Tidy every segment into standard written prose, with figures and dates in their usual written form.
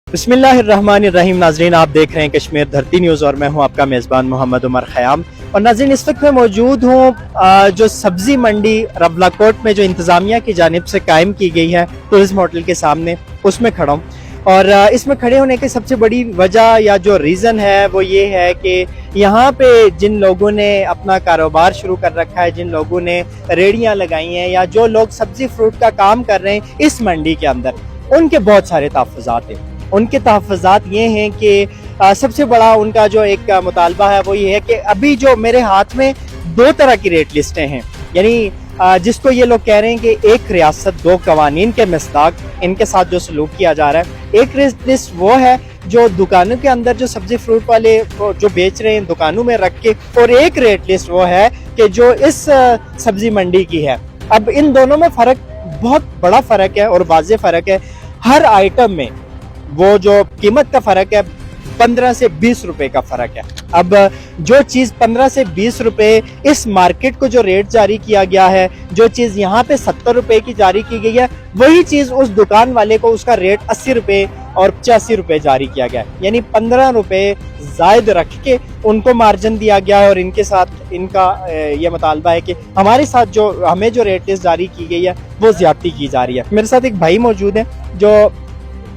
बिस्मिल्लाहिर्रहमानिर्रहीम। नाजरीन, आप देख रहे हैं कश्मीर धरती न्यूज़ और मैं हूं आपका मेज़बान मोहम्मद उमर ख़याम। और नाजरीन, इस वक्त मैं मौजूद हूं जो सब्ज़ी मंडी रबलाकोट में जो इंतज़ामिया की जानिब से कायम की गई है टूरिज्म होटल के सामने, उसमें खड़ा हूँ। और इसमें खड़े होने की सबसे बड़ी वजह या जो रीज़न है वो ये है कि यहाँ पे जिन लोगों ने अपना कारोबार शुरू कर रखा है, जिन लोगों ने रेहड़ियाँ लगाई हैं या जो लोग सब्ज़ी फ्रूट का काम कर रहे हैं इस मंडी के अंदर, उनके बहुत सारे तहफ़्फ़ुज़ात हैं। उनके तहफ़्फ़ुज़ात ये हैं कि सबसे बड़ा उनका जो एक मुतालबा है वो ये है कि अभी जो मेरे हाथ में दो तरह की रेट लिस्टें हैं, यानी जिसको ये लोग कह रहे हैं कि एक रियासत दो कवानीन के मिस्दाक इनके साथ जो सलूक किया जा रहा है। एक रेट लिस्ट वो है जो दुकानों के अंदर जो सब्जी फ्रूट वाले जो बेच रहे हैं दुकानों में रख के, और एक रेट लिस्ट वो है कि जो इस सब्जी मंडी की है। अब इन दोनों में फ़र्क, बहुत बड़ा फ़र्क है और वाज़ेह फ़र्क है। हर आइटम में वो जो कीमत का फ़र्क है 15 से 20 रुपए का फ़र्क है। अब जो चीज़ 15 से 20 रुपए इस मार्केट को जो रेट जारी किया गया है, जो चीज़ यहाँ पे 70 रुपए की जारी की गई है, वही चीज़ उस दुकान वाले को उसका रेट 80 रुपए और 85 रुपए जारी किया गया है। यानी 15 रुपए जायद रख के उनको मार्जिन दिया गया है। और इनके साथ इनका ये मुतालबा है कि हमारे साथ जो हमें जो रेट लिस्ट जारी की गई है वो ज्यादती की जा रही है। मेरे साथ एक भाई मौजूद है जो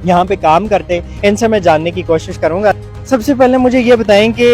यहाँ पे काम करते हैं, इनसे मैं जानने की कोशिश करूंगा। सबसे पहले मुझे ये बताएं कि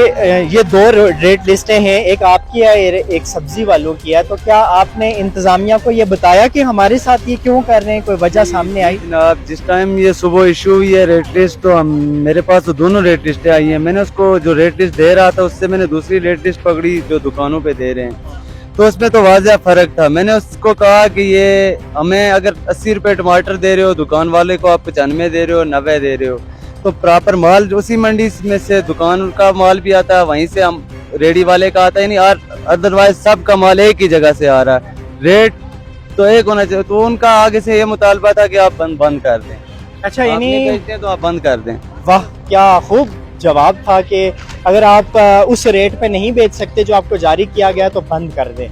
ये दो रेट लिस्टें हैं, एक आपकी है एक सब्जी वालों की है, तो क्या आपने इंतजामिया को ये बताया कि हमारे साथ ये क्यों कर रहे हैं, कोई वजह सामने आई? जनाब, जिस टाइम ये सुबह इशू हुई है रेट लिस्ट, तो मेरे पास तो दोनों रेट लिस्टें आई हैं। मैंने उसको जो रेट लिस्ट दे रहा था उससे मैंने दूसरी रेट लिस्ट पकड़ी जो दुकानों पे दे रहे हैं, तो उसमें तो वाज़ह फ़र्क था। मैंने उसको कहा कि ये हमें अगर 80 रुपए टमाटर दे रहे हो, दुकान वाले को आप 95 दे रहे हो, 90 दे रहे हो, तो प्रॉपर माल उसी मंडी में से दुकान का माल भी आता है, वहीं से हम रेडी वाले का आता है, नहीं अदरवाइज सबका माल एक ही जगह से आ रहा है, रेट तो एक होना चाहिए। तो उनका आगे से ये मुतालबा था कि आप बंद कर दें। अच्छा, यानी तो आप बंद कर दें। वाह, क्या खूब जवाब था कि अगर आप उस रेट पे नहीं बेच सकते जो आपको जारी किया गया तो बंद कर दें।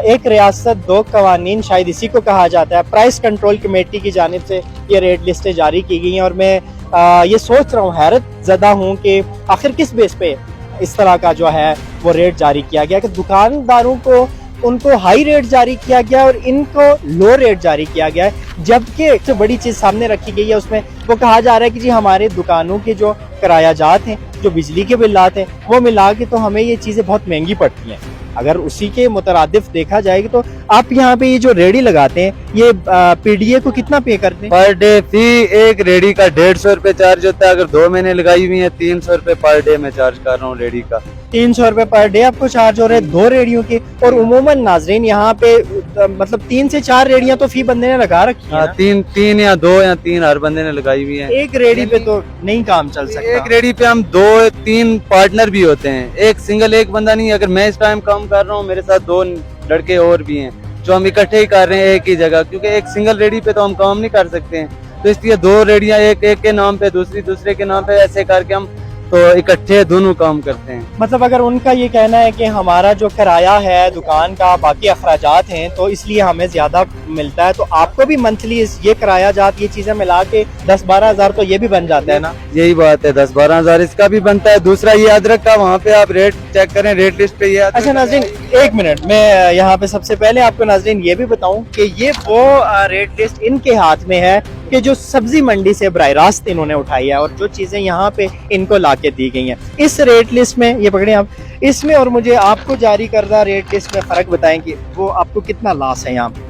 एक रियासत दो कवानीन, शायद इसी को कहा जाता है। प्राइस कंट्रोल कमेटी की जानिब से ये रेट लिस्टें जारी की गई हैं और मैं ये सोच रहा हूँ, हैरत ज़दा हूँ कि आखिर किस बेस पे इस तरह का जो है वो रेट जारी किया गया कि दुकानदारों को उनको हाई रेट जारी किया गया और इनको लो रेट जारी किया गया है। जबकि सबसे बड़ी चीज़ सामने रखी गई है, उसमें वो कहा जा रहा है कि जी हमारे दुकानों के जो किरायाजात हैं, जो बिजली के बिल्लात हैं, वो मिला के तो हमें ये चीज़ें बहुत महंगी पड़ती हैं। अगर उसी के मुतरादिफ देखा जाएगा तो आप यहाँ पे ये जो रेडी लगाते हैं, ये पीडीए को कितना पे करते हैं? पर डे फी एक रेडी का 150 रुपए चार्ज होता है। अगर 2 महीने लगाई हुई है 300 रुपए पर डे में चार्ज कर रहा हूँ रेडी का। 300 रुपए पर डे आपको चार्ज हो रहे हैं 2 रेडियो के। और उमूमन नाजरीन यहाँ पे मतलब 3 से 4 रेडियां तो फी बंदे ने लगा रखी है। तीन या 2 या 3 हर बंदे ने लगाई हुई है। एक रेडी पे तो नहीं काम चल सकता। एक रेडी पे हम 2-3 पार्टनर भी होते हैं, एक सिंगल एक बंदा नहीं। अगर मैं इस टाइम काम कर रहा हूँ, मेरे साथ 2 लड़के और भी हैं जो हम इकट्ठे ही कर रहे हैं एक ही जगह, क्योंकि एक सिंगल रेडी पे तो हम काम नहीं कर सकते हैं। तो इसलिए 2 रेडियां एक के नाम पे, दूसरे के नाम पे, ऐसे करके हम तो इकट्ठे दोनों काम करते हैं। मतलब अगर उनका ये कहना है कि हमारा जो किराया है दुकान का, बाकी अखराजात हैं, तो इसलिए हमें ज्यादा मिलता है, तो आपको भी मंथली ये किरायाजात, ये चीजें मिला के 10-12 हजार तो ये भी बन जाता है ना? यही बात है, 10-12 हजार इसका भी बनता है। दूसरा ये अदरक का, वहाँ पे आप रेट चेक करें, रेट लिस्ट पे ये। अच्छा नाज़रीन, एक मिनट, मैं यहाँ पे सबसे पहले आपको नाज़रीन ये भी बताऊं कि ये वो रेट लिस्ट इनके हाथ में है कि जो सब्जी मंडी से बराह रास्त इन्होंने उठाई है और जो चीजें यहाँ पे इनको लाके दी गई हैं इस रेट लिस्ट में, ये पकड़े आप, इसमें और मुझे आपको जारी करदा रेट लिस्ट में फर्क बताएं कि वो आपको कितना लॉस है यहाँ पे?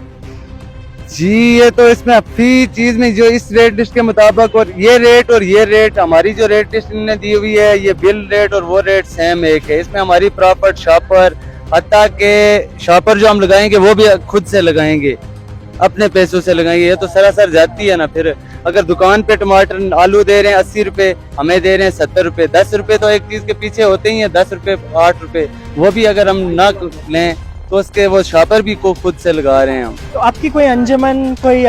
जी, ये तो इसमें फी चीज में जो इस रेट लिस्ट के मुताबिक, और ये रेट हमारी जो रेट लिस्ट इन्होंने दी हुई है, ये बिल रेट और वो रेट सेम एक है। इसमें हमारी प्रॉपर्ट शॉपर, हत्ता के शॉपर जो हम लगाएंगे वो भी खुद से लगाएंगे, अपने पैसों से लगाएंगे। ये तो सरासर जाती है ना। फिर अगर दुकान पे टमाटर आलू दे रहे हैं 80 रुपए, हमें दे रहे हैं 70 रुपए, 10 रुपए तो एक चीज के पीछे होते ही हैं, 10 रुपए 8 रुपए वो भी अगर हम ना लें तो उसके वो शॉपर भी को खुद से लगा रहे हैं हम। तो आपकी कोई अंजुमन, कोई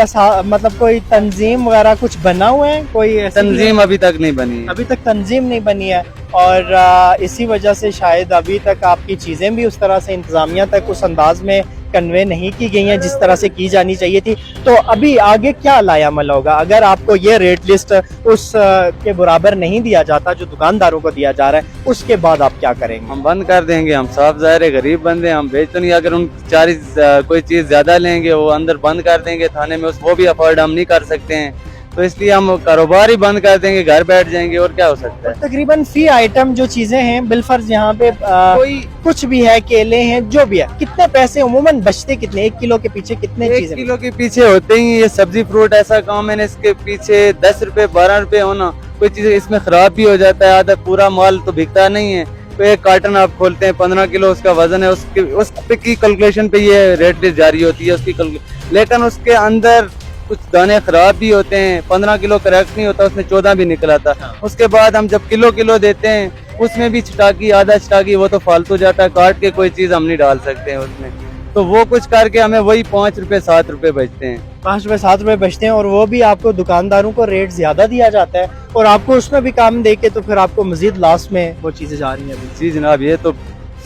मतलब कोई तंजीम वगैरह कुछ बना हुआ है? कोई तंजीम अभी तक नहीं बनी? अभी तक तंजीम नहीं बनी है और इसी वजह से शायद अभी तक आपकी चीज़ें भी उस तरह से इंतज़ामिया तक उस अंदाज में कन्वे नहीं की गई हैं जिस तरह से की जानी चाहिए थी। तो अभी आगे क्या लायामल होगा अगर आपको ये रेट लिस्ट उस के बराबर नहीं दिया जाता जो दुकानदारों को दिया जा रहा है, उसके बाद आप क्या करेंगे? हम बंद कर देंगे। हम साफ ज़ाहिर है गरीब बंदे, हम बेच तो नहीं। अगर उन कोई चीज़ ज्यादा लेंगे वो अंदर बंद कर देंगे थाने में, वो भी अफोर्ड हम नहीं कर सकते हैं, तो इसलिए हम कारोबार ही बंद कर देंगे, घर बैठ जाएंगे और क्या हो सकता है। तकरीबन फी आइटम जो चीजें हैं बिलफर्ज यहाँ पे कोई कुछ भी है, केले हैं, जो भी है, कितने पैसे उमूमन बचते कितने? 1 किलो के पीछे कितने एक चीजें? किलो के पीछे होते ही ये सब्जी फ्रूट ऐसा काम है ना, इसके पीछे 10 रुपए 12 रुपए होना, कोई चीज इसमें खराब भी हो जाता है, आधा पूरा माल तो बिकता नहीं है। तो एक कार्टन आप खोलते हैं 15 किलो उसका वजन है, उसके की कैलकुलेशन पे ये रेट लिस्ट जारी होती है उसकी लेकिन उसके अंदर कुछ दाने खराब भी होते हैं। 15 किलो करेक्ट नहीं होता, उसमें 14 भी निकला था। उसके बाद हम जब किलो देते हैं उसमें भी छटाकी, आधा छटाकी, वो तो फालतू जाता है, काट के कोई चीज हम नहीं डाल सकते हैं उसमें। तो वो कुछ करके हमें वही 5 रुपए 7 रुपए बचते हैं। 5 रुपए 7 रुपए बचते हैं और वो भी आपको दुकानदारों को रेट ज्यादा दिया जाता है और आपको उसमें भी काम दे के तो फिर आपको मजीद लॉस में वो चीजें जा रही हैं अभी। जी जनाब, ये तो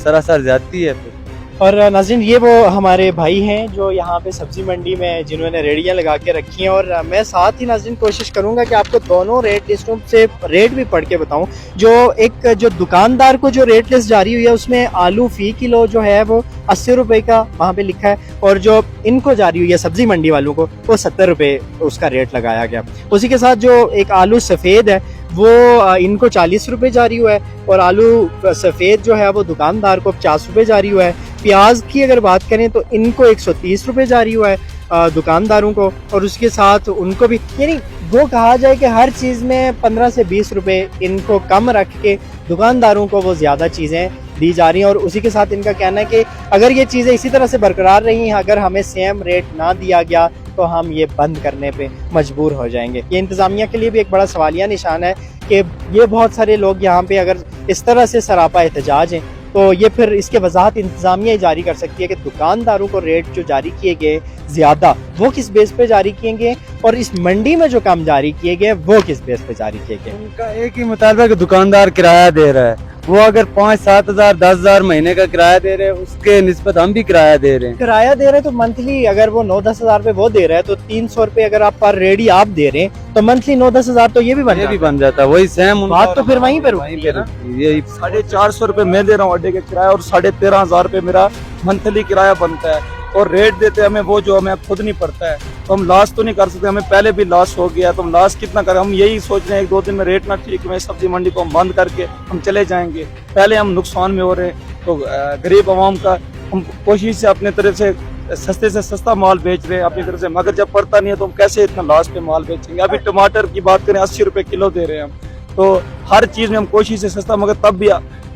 सरासर ज्यादती है फिर। और नाज़रीन, ये वो हमारे भाई हैं जो यहाँ पे सब्जी मंडी में जिन्होंने रेडियाँ लगा के रखी हैं और मैं साथ ही नाज़रीन कोशिश करूँगा कि आपको दोनों रेट लिस्टों से रेट भी पढ़ के बताऊँ। जो दुकानदार को जो रेट लिस्ट जारी हुई है उसमें आलू फी किलो जो है वो 80 रुपए का वहाँ पे लिखा है और जो इनको जारी हुई है सब्जी मंडी वालों को वो 70 रुपए उसका रेट लगाया गया। उसी के साथ जो एक आलू सफ़ेद है वो इनको 40 रुपए जारी हुआ है और आलू सफ़ेद जो है वो दुकानदार को 50 रुपए जारी हुआ है। प्याज की अगर बात करें तो इनको 130 रुपए जारी हुआ है दुकानदारों को और उसके साथ उनको भी, यानी वो कहा जाए कि हर चीज़ में 15 से 20 रुपए इनको कम रख के दुकानदारों को वो ज़्यादा चीज़ें दी जा रही हैं। और उसी के साथ इनका कहना है कि अगर ये चीज़ें इसी तरह से बरकरार रही, अगर हमें सेम रेट ना दिया गया तो हम ये बंद करने पे मजबूर हो जाएंगे। ये इंतज़ामिया के लिए भी एक बड़ा सवालिया निशान है कि ये बहुत सारे लोग यहाँ पे अगर इस तरह से सरापा एहतजाज हैं तो ये फिर इसके वजाहत इंतज़ामिया ही जारी कर सकती है कि दुकानदारों को रेट जो जारी किए गए ज़्यादा वो किस बेस पे जारी किए गए और इस मंडी में जो काम जारी किए गए वो किस बेस पे जारी किए गए। उनका एक ही मुतालबा कि दुकानदार किराया दे रहा है, वो अगर 5-7 हजार 10 हजार महीने का किराया दे रहे हैं उसके निस्बत हम भी किराया दे रहे हैं। किराया दे रहे हैं तो मंथली अगर वो 9-10 हजार रुपए वो दे रहे हैं तो 300 रुपए अगर आप पर रेडी आप दे रहे हैं तो मंथली 9-10 हजार तो ये भी बन जाता है। वही सेम बात तो फिर वहीं पे रुकती है ना। यही 450 रुपए मैं दे रहा हूँ अड्डे का किराया और 13,500 रुपए मेरा मंथली किराया बनता है और रेट देते हमें वो जो हमें खुद नहीं पड़ता है। तो हम लॉस तो नहीं कर सकते, हमें पहले भी लॉस हो गया तो हम लॉस कितना करें। हम यही सोच रहे हैं 1-2 दिन में रेट ना ठीक में सब्जी मंडी को हम बंद करके हम चले जाएंगे। पहले हम नुकसान में हो रहे हैं तो गरीब आवाम का हम कोशिश से अपने तरफ से सस्ता माल बेच रहे हैं अपनी तरफ से, मगर जब पड़ता नहीं है तो हम कैसे इतना लॉस पे माल बेचेंगे। अभी टमाटर की बात करें 80 रुपए किलो दे रहे हैं हम, तो हर चीज में हम कोशिश से सस्ता, मगर तब भी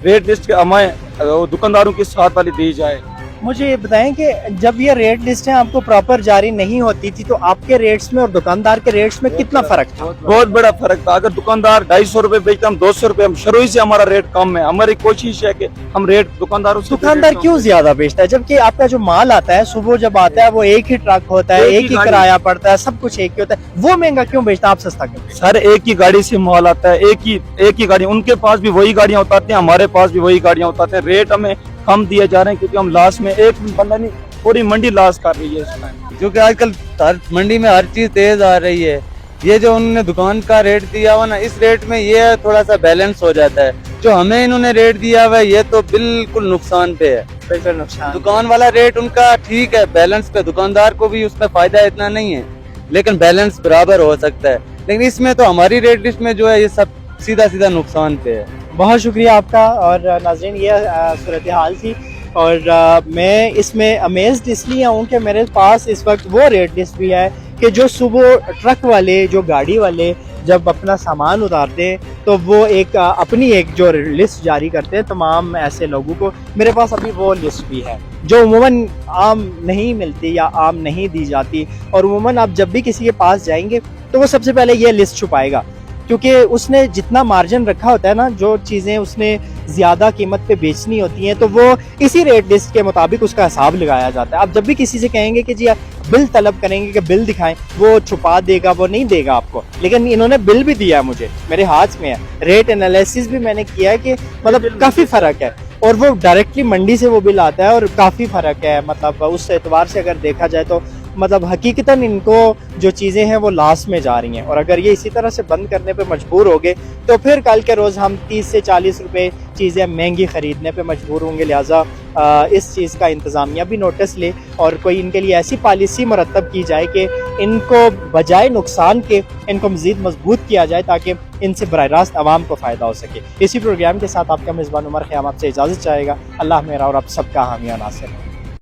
रेट लिस्ट के हमें दुकानदारों की साथ वाली दी जाए। मुझे ये बताएं कि जब ये रेट लिस्ट है आपको प्रॉपर जारी नहीं होती थी तो आपके रेट्स में और दुकानदार के रेट्स में कितना फर्क था? बहुत बड़ा फर्क था। अगर दुकानदार 250 रुपए बेचते हम 200 रुपए, हम शुरू से हमारा रेट कम है। हमारी कोशिश है कि हम रेट दुकानदारों से दुकानदार क्यों ज्यादा बेचता है जबकि आपका जो माल आता है सुबह जब आता है वो एक ही ट्रक होता है, एक ही किराया पड़ता है, सब कुछ एक ही होता है, वो महंगा क्यों बेचता है, आप सस्ता क्यों? सर एक ही गाड़ी से माल आता है, एक ही गाड़ी, उनके पास भी वही गाड़ियां उतारते हैं, हमारे पास भी वही गाड़ियां उतारते हैं। रेट हमें कम दिए जा रहे हैं क्योंकि हम लास्ट में एक बंदा नहीं पूरी मंडी लॉस कर रही है इस टाइम, क्योंकि आजकल हर मंडी में हर चीज तेज आ रही है। ये जो उन्होंने दुकान का रेट दिया हुआ ना, इस रेट में ये थोड़ा सा बैलेंस हो जाता है। जो हमें इन्होंने रेट दिया हुआ है ये तो बिल्कुल नुकसान पे है, बिल्कुल नुकसान। दुकान वाला रेट उनका ठीक है बैलेंस पे, दुकानदार को भी उसमें फायदा इतना नहीं है लेकिन बैलेंस बराबर हो सकता है। लेकिन इसमें तो हमारी रेट लिस्ट में जो है ये सब सीधा नुकसान पे है। बहुत शुक्रिया आपका। और नाज़रीन ये सूरत हाल थी और मैं इसमें अमेज्ड इसलिए हूँ कि मेरे पास इस वक्त वो रेट लिस्ट भी है कि जो सुबह ट्रक वाले, जो गाड़ी वाले जब अपना सामान उतारते हैं तो वो अपनी एक जो लिस्ट जारी करते हैं तमाम ऐसे लोगों को। मेरे पास अभी वो लिस्ट भी है जो उमूमन आम नहीं मिलती या आम नहीं दी जाती और उमूमन आप जब भी किसी के पास जाएंगे तो वो सबसे पहले ये लिस्ट छुपाएगा क्योंकि उसने जितना मार्जिन रखा होता है ना, जो चीज़ें उसने ज़्यादा कीमत पे बेचनी होती हैं तो वो इसी रेट लिस्ट के मुताबिक उसका हिसाब लगाया जाता है। आप जब भी किसी से कहेंगे कि जी आप बिल तलब करेंगे कि बिल दिखाएं, वो छुपा देगा, वो नहीं देगा आपको। लेकिन इन्होंने बिल भी दिया मुझे, मेरे हाथ में है, रेट एनालिसिस भी मैंने किया है कि मतलब काफ़ी फ़र्क है। और वो डायरेक्टली मंडी से वो बिल आता है और काफ़ी फ़र्क है, मतलब उस एतबार से अगर देखा जाए तो मतलब हकीकतन इनको जो चीज़ें हैं वो लास्ट में जा रही हैं। और अगर ये इसी तरह से बंद करने पे मजबूर हो गए तो फिर कल के रोज़ हम 30 से 40 रुपए चीज़ें महंगी ख़रीदने पे मजबूर होंगे। लिहाजा इस चीज़ का इंतज़ामिया भी नोटिस ले और कोई इनके लिए ऐसी पॉलिसी मुरतब की जाए कि इनको बजाय नुकसान के इनको मज़ीद मजबूत किया जाए ताकि इनसे बराह रास्त आवाम को फ़ायदा हो सके। इसी प्रोग्राम के साथ आपका मेज़बान उमर ख़याम आपसे इजाज़त चाहेगा। अल्लाह मेरा और आप सबका हामी और नासिर।